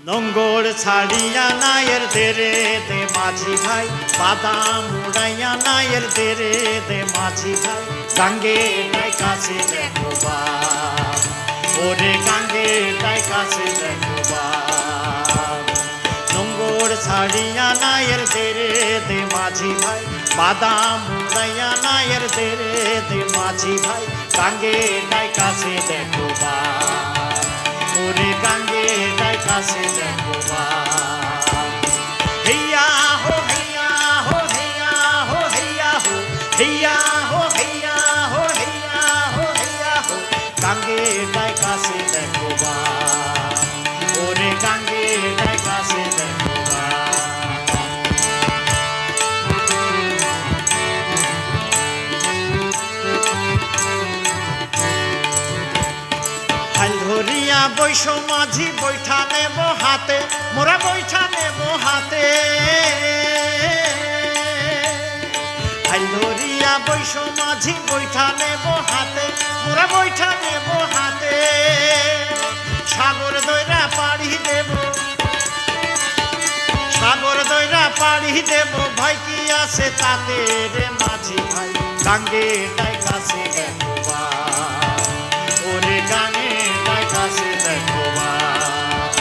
নোঙ্গর ছাড়িয়া নায়ের দেরে দে মাঝি ভাই, বাদাম উড়াইয়া নায়ের দেরে দে মাঝি ভাই। গাঙ্গে তাই কাছে দেখো বাপ, ওরে গাঙ্গে তাই কাছে দেখো বাপ। নোঙ্গর ছাড়িয়া নায়ের দেরে দে মাঝি ভাই, বাদাম উড়াইয়া নায়ের দেরে দে মাঝি ভাই। গাঙ্গে তাই কাছে দেখো বাপ, ওরে গাঙ্গে তাই কাছে দেখো বাপ। হেইয়া হো হেইয়া হো হেইয়া হো হেইয়া হো হেইয়া হো হেইয়া হো হেইয়া হো হেইয়া হো। গাঙ্গে তাই কাছে দেখো বাপ, ওরে গাঙ্গে তাই কাছে দেখো বাপ। হাল ধরিয়া বৈশ মাঝি বৈঠা নেব হাতে, মোরা বৈঠা নেব হাতে। হাল ধরিয়া বৈশ মাঝি বৈঠা নেব হাতে, মোরা বৈঠা নেব হাতে। সাগর দইরা পাড়ি দেব, সাগর দইরা পাড়ি দেব, ভয় কি আছে তাতে রে মাঝি ভাই। গাঙ্গে তাই কাছে দেখো বাপ, ওরে গাঙ্গে তাই কাছে দেখো বাপ।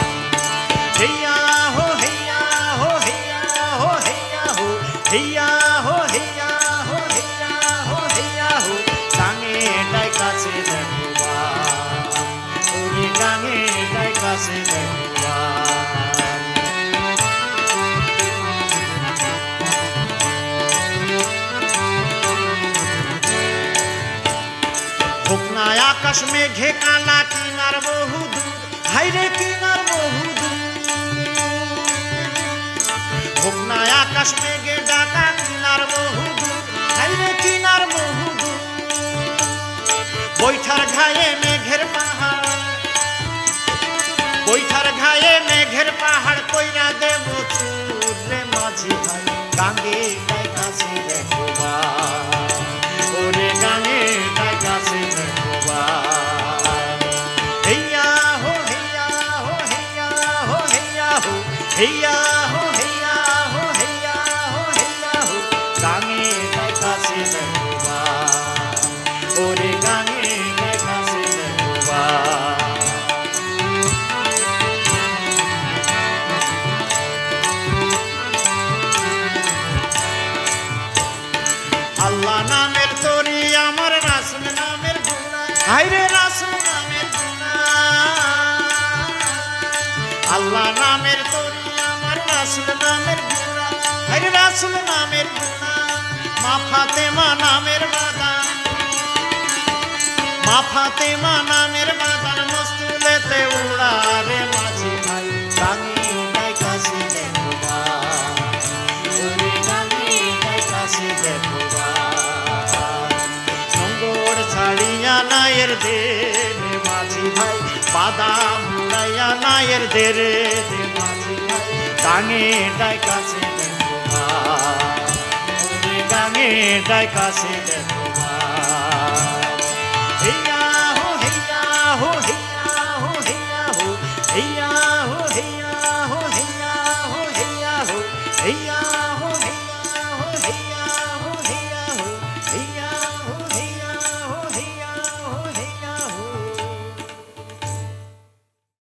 হেইয়া হো হেইয়া হো হেইয়া হো হেইয়া হো হেইয়া হো হেইয়া হো হেইয়া হো হেইয়া হো। গাঙ্গে তাই কাছে দেখো বাপ, ওরে গাঙ্গে তাই কাছে দেখো বাপ। হোক না আকাশ মেঘে কালা কিনার বহু দূর, হাইরে কিনার বহু দূর। হোক না আকাশ মেঘে ডাকা কিনার বহু দূর, হাইরে কিনার বহু দূর। বৈঠার ঘায়ে মেঘের পাহাড়, বৈঠার ঘায়ে মেঘের পাহাড় কইরা দেব চুর রে মাঝি ভাই। গাঙ্গে তাই কাছে দেখো বাপ, ওরে গাঙ্গে তাই কাছে দেখো বাপ। হেইয়া হো হেইয়া হো হেইয়া হো হেইয়া হো হেইয়া হো হেইয়া হো হেইয়া হো হেইয়া হো। গাঙ্গে তাই কাছে দেখো বাপ, ওরে গাঙ্গে তাই কাছে দেখো বাপ। আল্লাহ নামের তরি আমার রাসূল নামের গুণা, হায়রে রাসূল নামের গুণা। আল্লাহ নামের তরি আমার রাসূল নামের গুণা, হায়রে রাসূল নামের গুণা। মা ফাতেমা নামের বাগান, মা ফাতেমা নামের বাগান মস্তুলেতে উড়ারে মাঝি ভাই। গাঙ্গে তাই কাছে দেখো বাপ, ওরে গাঙ্গে তাই কাছে দেখো বাপ। নোঙ্গর ছাড়িয়া নায়ের দেরে মাঝি ভাই, বাদাম উড়াইয়া নায়ের দেরে দে মাঝি ভাই। গাঙ্গে তাই কাছে দেখো বাপ, ওরে গাঙ্গে তাই কাছে দেখো।